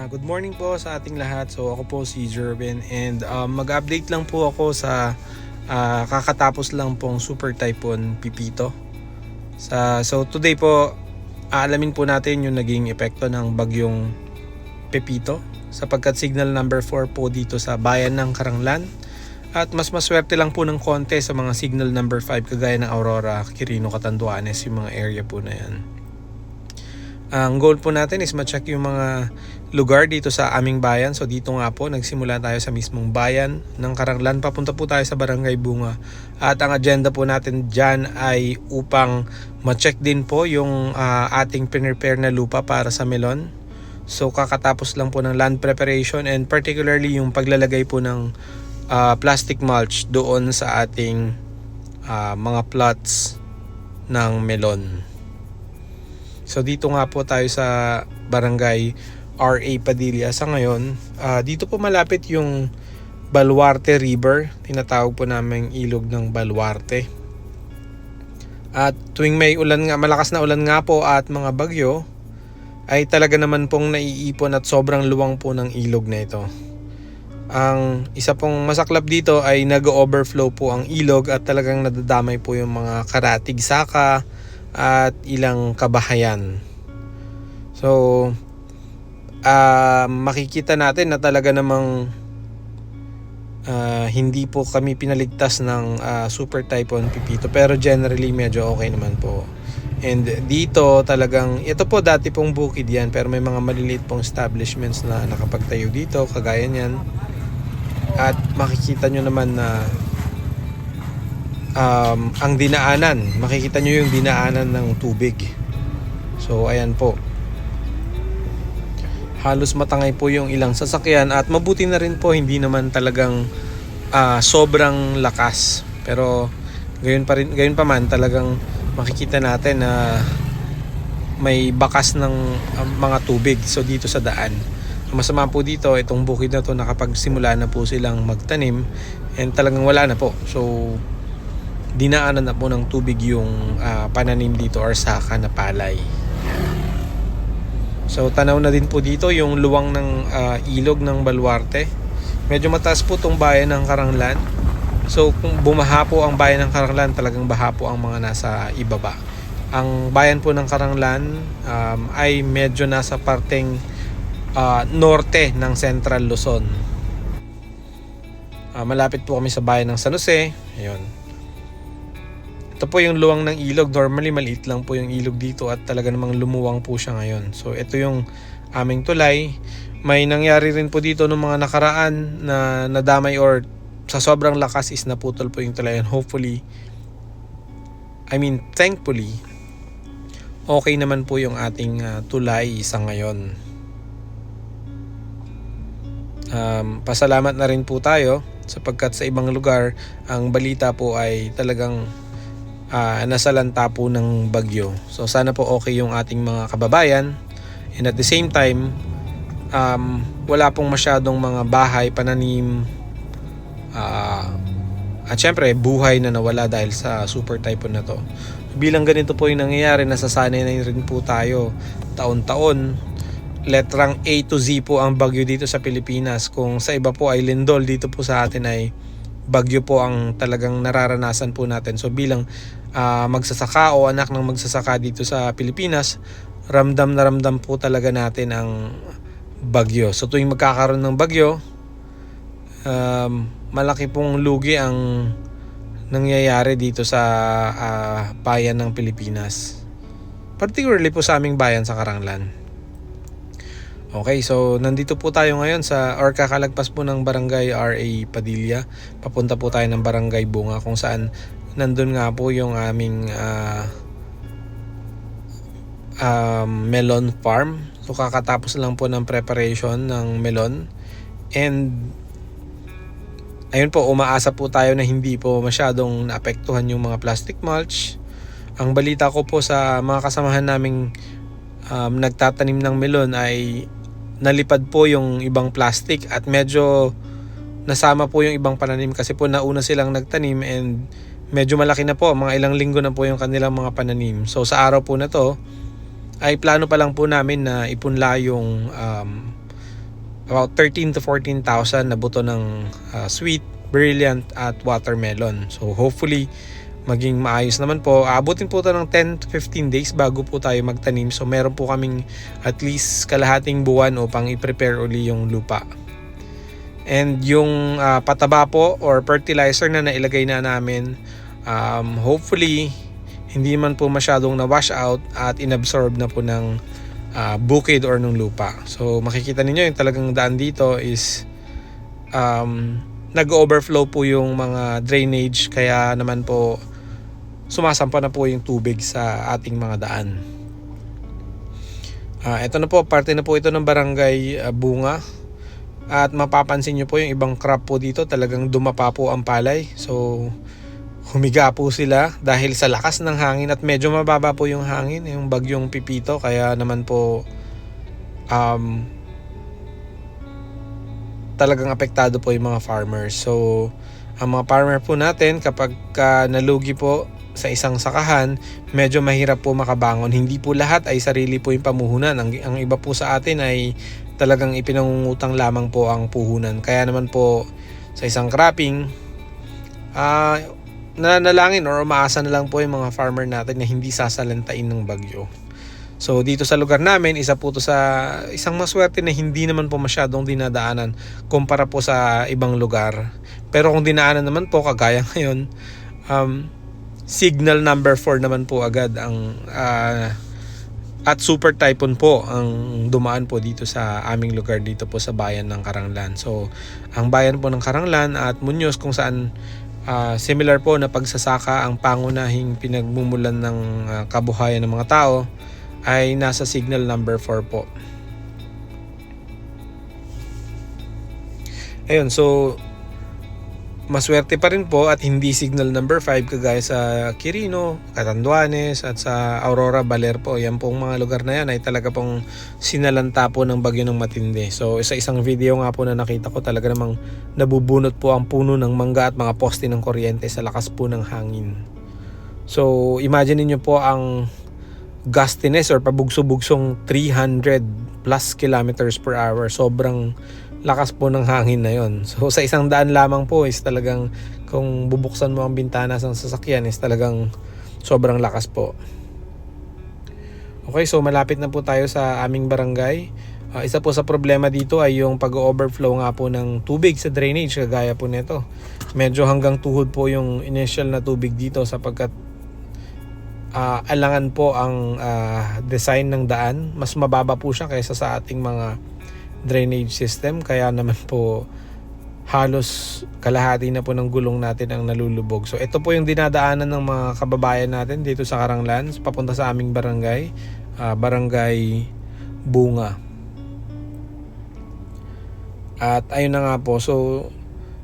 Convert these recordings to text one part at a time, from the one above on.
Good morning po sa ating lahat. So ako po si Jervin and mag-update lang po ako sa kakatapos lang pong Super Typhoon Pipito. So today po aalamin po natin yung naging epekto ng bagyong Pepito sapagkat signal number 4 po dito sa bayan ng Caranglan. At mas maswerte lang po ng konti sa mga signal number 5 kagaya ng Aurora, Quirino, Catanduanes, yung mga area po na yan. Ang goal po natin is ma-check yung mga lugar dito sa aming bayan. So dito nga po, nagsimula tayo sa mismong bayan ng Caranglan. Papunta po tayo sa Barangay Bunga. At ang agenda po natin dyan ay upang ma-check din po yung ating pinrepare na lupa para sa melon. So kakatapos lang po ng land preparation and particularly yung paglalagay po ng plastic mulch doon sa ating mga plots ng melon. So dito nga po tayo sa Barangay RA Padilla sa ngayon. Dito po malapit yung Baluarte River. Tinatawag po namin ilog ng Baluarte. At tuwing may ulan nga, malakas na ulan nga po at mga bagyo, ay talaga naman pong naiipon at sobrang luwang po ng ilog na ito. Ang isa pong masaklap dito ay nag-overflow po ang ilog at talagang nadadamay po yung mga karatig saka at ilang kabahayan. So makikita natin na talaga namang hindi po kami pinaligtas ng Super Typhoon Pipito, pero generally medyo okay naman po. And dito talagang, ito po dati pong bukid yan, pero may mga maliliit pong establishments na nakapagtayo dito kagaya niyan. At makikita nyo naman na ang dinaanan, makikita nyo yung dinaanan ng tubig. So ayan po, halos matangay po yung ilang sasakyan at mabuti na rin po hindi naman talagang sobrang lakas, pero gayon pa man talagang makikita natin na may bakas ng mga tubig. So dito sa daan, masama po dito itong bukid na to, nakapagsimula na po silang magtanim and talagang wala na po. So dinaanan na po ng tubig yung pananim dito or saka na palay. So tanaw na din po dito yung luwang ng ilog ng Baluarte. Medyo mataas po tong bayan ng Caranglan. So kung bumaha po ang bayan ng Caranglan, talagang baha po ang mga nasa ibaba. Ang bayan po ng Caranglan ay medyo nasa parteng norte ng Central Luzon. Malapit po kami sa bayan ng San Jose. Ayun. Ito po yung luwang ng ilog. Normally maliit lang po yung ilog dito at talaga namang lumuwang po siya ngayon. So ito yung aming tulay. May nangyari rin po dito ng mga nakaraan na nadamay or sa sobrang lakas is naputol po yung tulay. And thankfully, okay naman po yung ating tulay sa ngayon. Pasalamat na rin po tayo sapagkat sa ibang lugar ang balita po ay talagang nasalanta po ng bagyo. So sana po okay yung ating mga kababayan, and at the same time wala pong masyadong mga bahay, pananim at syempre buhay na nawala dahil sa Super Typhoon na to. Bilang ganito po yung nangyayari, nasasanay na rin po tayo taon-taon. Letrang A to Z po ang bagyo dito sa Pilipinas. Kung sa iba po ay lindol, dito po sa atin ay bagyo po ang talagang nararanasan po natin. So bilang magsasaka o anak ng magsasaka dito sa Pilipinas, ramdam na ramdam po talaga natin ang bagyo. So tuwing magkakaroon ng bagyo, malaki pong lugi ang nangyayari dito sa bayan ng Pilipinas. Particularly po sa aming bayan sa Caranglan. Okay, so nandito po tayo ngayon kakalagpas po ng Barangay RA Padilla. Papunta po tayo ng Barangay Bunga kung saan nandun nga po yung aming melon farm. So kakatapos lang po ng preparation ng melon. And ayun po, umaasa po tayo na hindi po masyadong naapektuhan yung mga plastic mulch. Ang balita ko po sa mga kasamahan naming nagtatanim ng melon ay nalipad po yung ibang plastic at medyo nasama po yung ibang pananim kasi po nauna silang nagtanim and medyo malaki na po, mga ilang linggo na po yung kanilang mga pananim. So sa araw po na to ay plano pa lang po namin na ipunla yung about 13 to 14,000 na buto ng sweet, brilliant at watermelon. So hopefully maging maayos naman po. Abutin po ito ng 10 to 15 days bago po tayo magtanim. So meron po kaming at least kalahating buwan upang i-prepare uli yung lupa. And yung pataba po or fertilizer na nailagay na namin, hopefully hindi man po masyadong na-wash out at inabsorb na po ng bukid or ng lupa. So makikita ninyo yung talagang daan dito is nag-overflow po yung mga drainage, kaya naman po sumasampa na po yung tubig sa ating mga daan. Ito na po, parte na po ito ng barangay Bunga. At mapapansin nyo po yung ibang crop po dito, talagang dumapa po ang palay. So humiga po sila dahil sa lakas ng hangin at medyo mababa po yung hangin, yung bagyong Pipito. Kaya naman po talagang apektado po yung mga farmers. So ang mga farmer po natin, kapag nalugi po sa isang sakahan, medyo mahirap po makabangon. Hindi po lahat ay sarili po yung pamuhunan. Ang iba po sa atin ay talagang ipinangungutang lamang po ang puhunan. Kaya naman po sa isang cropping, nananalangin or umaasa na lang po yung mga farmer natin na hindi sasalantain ng bagyo. So dito sa lugar namin, isa po to sa isang maswerte na hindi naman po masyadong dinadaanan kumpara po sa ibang lugar. Pero kung dinaanan naman po kagaya ngayon, signal number 4 naman po agad ang at super typhoon po ang dumaan po dito sa aming lugar dito po sa bayan ng Karanglan. So ang bayan po ng Karanglan at Muñoz, kung saan similar po na pagsasaka ang pangunahing pinagmumulan ng kabuhayan ng mga tao, ay nasa signal number 4 po. Ayun, so maswerte pa rin po at hindi signal number 5 kagaya sa Quirino, Catanduanes at sa Aurora, Baler po. Yan pong mga lugar na yan ay talaga pong sinalanta po ng bagyo ng matindi. So isang video nga po na nakita ko, talaga namang nabubunot po ang puno ng mangga at mga poste ng kuryente sa lakas po ng hangin. So imagine niyo po ang gustiness or pabugso-bugsong 300 plus kilometers per hour. Sobrang lakas po ng hangin na yon. So sa 100 lamang po is talagang, kung bubuksan mo ang bintana ng sasakyan, is talagang sobrang lakas po. Okay, so malapit na po tayo sa aming barangay. Isa po sa problema dito ay yung pag-overflow nga po ng tubig sa drainage, kagaya po nito. Medyo hanggang tuhod po yung initial na tubig dito, sapagkat alangan po ang design ng daan. Mas mababa po siya kaysa sa ating mga drainage system, kaya naman po halos kalahati na po ng gulong natin ang nalulubog. So ito po yung dinadaanan ng mga kababayan natin dito sa Karanglan papunta sa aming barangay, Barangay Bunga. At ayun na nga po, so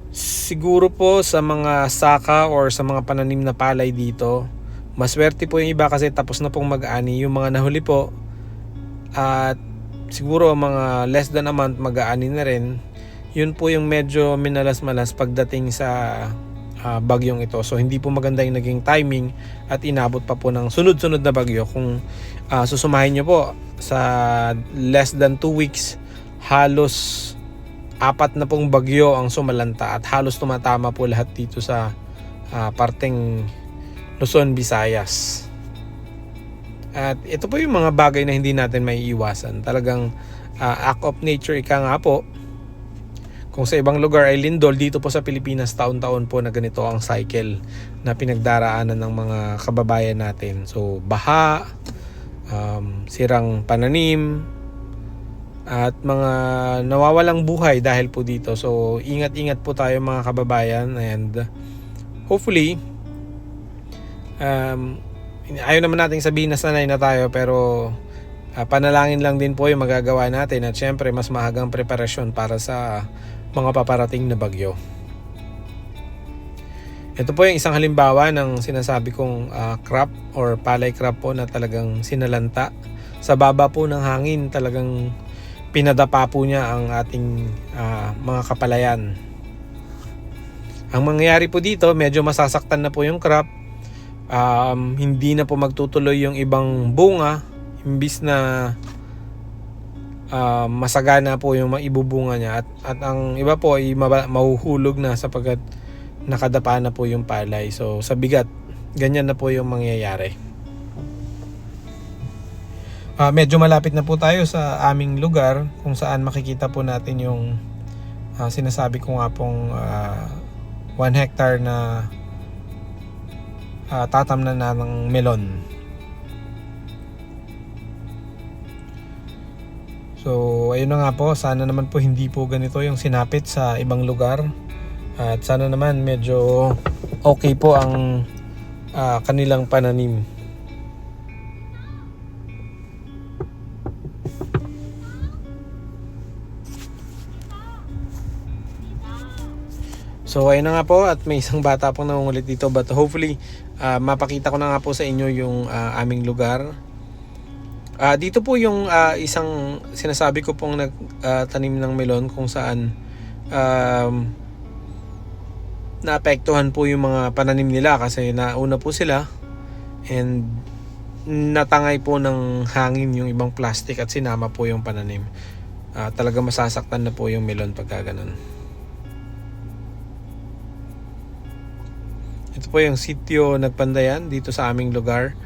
siguro po sa mga saka or sa mga pananim na palay dito, maswerte po yung iba kasi tapos na pong mag-ani. Yung mga nahuli po at siguro mga less than a month mag-aani na rin, yun po yung medyo minalas-malas pagdating sa bagyong ito. So hindi po maganda yung naging timing at inabot pa po ng sunod-sunod na bagyo. Kung susumahin nyo po sa less than 2 weeks, halos 4 na pong bagyo ang sumalanta at halos tumatama po lahat dito sa parteng Luzon, Visayas. At ito po yung mga bagay na hindi natin may iwasan. Talagang act of nature, ika nga po. Kung sa ibang lugar ay lindol, dito po sa Pilipinas taon-taon po na ganito ang cycle na pinagdaraanan ng mga kababayan natin. So baha, sirang pananim, at mga nawawalang buhay dahil po dito. So ingat-ingat po tayo mga kababayan, and hopefully ayaw naman nating sabihin na sanay na tayo, pero panalangin lang din po yung magagawa natin, at syempre mas mahagang preparasyon para sa mga paparating na bagyo. Ito po yung isang halimbawa ng sinasabi kong crop or palay crop po na talagang sinalanta. Sa baba po ng hangin, talagang pinadapa po niya ang ating mga kapalayan. Ang mangyayari po dito, medyo masasaktan na po yung crop. Hindi na po magtutuloy yung ibang bunga, imbis na masagana po yung maibubunga niya at ang iba po ay mahuhulog na sapagkat nakadapa na po yung palay. So sa bigat, ganyan na po yung mangyayari. Medyo malapit na po tayo sa aming lugar kung saan makikita po natin yung sinasabi ko nga pong 1 hectare na tatamnan na ng melon. So ayun na nga po, sana naman po hindi po ganito yung sinapit sa ibang lugar. At sana naman medyo okay po ang kanilang pananim. So ayun na nga po, at may isang bata pong nangungulit dito, but hopefully mapakita ko na nga po sa inyo yung aming lugar. Dito po yung isang sinasabi ko pong nagtanim ng melon kung saan naapektuhan po yung mga pananim nila kasi nauna po sila and natangay po ng hangin yung ibang plastic at sinama po yung pananim. Talaga masasaktan na po yung melon pagka ganun. Ito po yung sitio Nagpandayan dito sa aming lugar.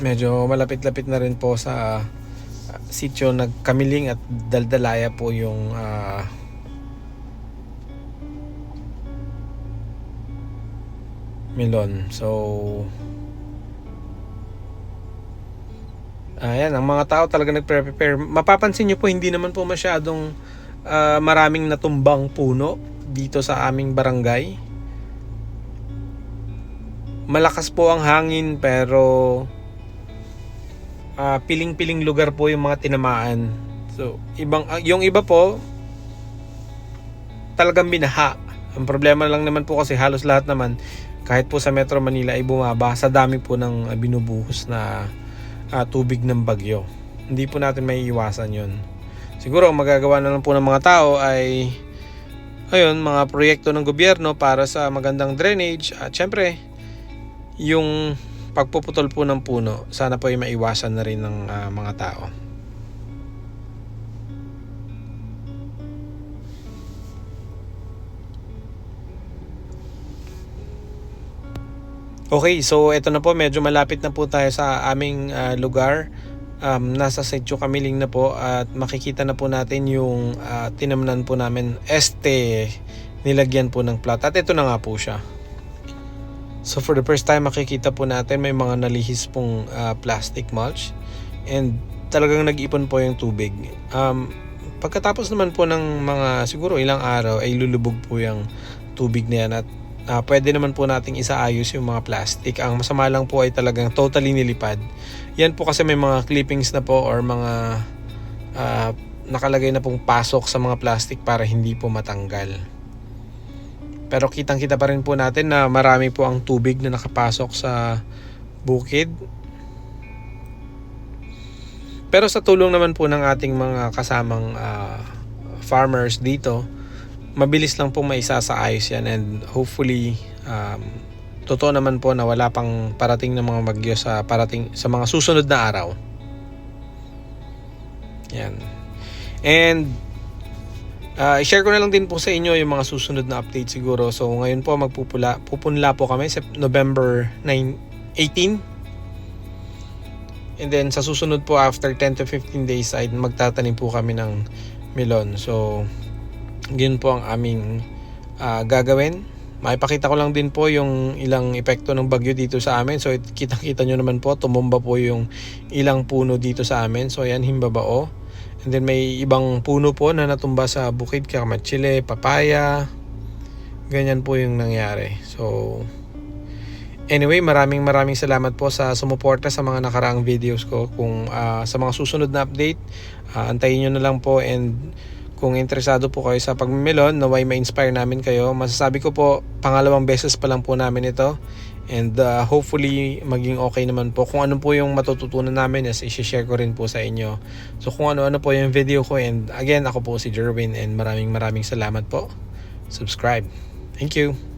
Medyo malapit-lapit na rin po sa sitio Nagkamiling at Daldalaya po yung melon. So ayan, ang mga tao talaga nagpre-prepare. Mapapansin nyo po hindi naman po masyadong maraming natumbang puno dito sa aming barangay. Malakas po ang hangin pero piling-piling lugar po yung mga tinamaan. So yung iba po talagang binaha. Ang problema lang naman po kasi halos lahat naman kahit po sa Metro Manila ay bumaba sa dami po ng binubuhos na tubig ng bagyo. Hindi po natin may iwasan yun. Siguro ang magagawa na lang po ng mga tao ay mga proyekto ng gobyerno para sa magandang drainage at syempre yung pagpuputol po ng puno, sana po ay maiwasan na rin ng mga tao. Okay, so ito na po, medyo malapit na po tayo sa aming lugar. Nasa Sitio Kamiling na po at makikita na po natin yung tinamnan po namin. Nilagyan po ng plot at ito na nga po siya. So for the first time makikita po natin may mga nalihis pong plastic mulch and talagang nag-ipon po yung tubig. Pagkatapos naman po ng mga siguro ilang araw ay lulubog po yung tubig na yan at pwede naman po nating isaayos yung mga plastic. Ang masama lang po ay talagang totally nilipad. Yan po kasi may mga clippings na po or mga nakalagay na pong pasok sa mga plastic para hindi po matanggal. Pero kitang-kita pa rin po natin na marami po ang tubig na nakapasok sa bukid. Pero sa tulong naman po ng ating mga kasamang farmers dito, mabilis lang po maisasaayos yan and hopefully totoo naman po na wala pang parating na mga bagyo sa mga susunod na araw. Yan. And i-share ko na lang din po sa inyo yung mga susunod na update siguro. So ngayon po pupunla po kami sa November 18. And then sa susunod po after 10 to 15 days ay magtatanim po kami ng melon. So yun po ang aming gagawin. Maipakita ko lang din po yung ilang epekto ng bagyo dito sa amin. So kitang-kita nyo naman po, tumumba po yung ilang puno dito sa amin. So yan, himbabao. And then may ibang puno po na natumba sa bukid, kamatsile, papaya. Ganyan po yung nangyari. So anyway, maraming salamat po sa sumuporta sa mga nakaraang videos ko. Kung sa mga susunod na update, antayin nyo na lang po. And kung interesado po kayo sa pagmemelon, naway ma-inspire namin kayo. Masasabi ko po, pangalawang beses pa lang po namin ito. And hopefully, maging okay naman po. Kung ano po yung matututunan namin, is i-share ko rin po sa inyo. So kung ano-ano po yung video ko. And again, ako po si Jerwin. And maraming salamat po. Subscribe. Thank you.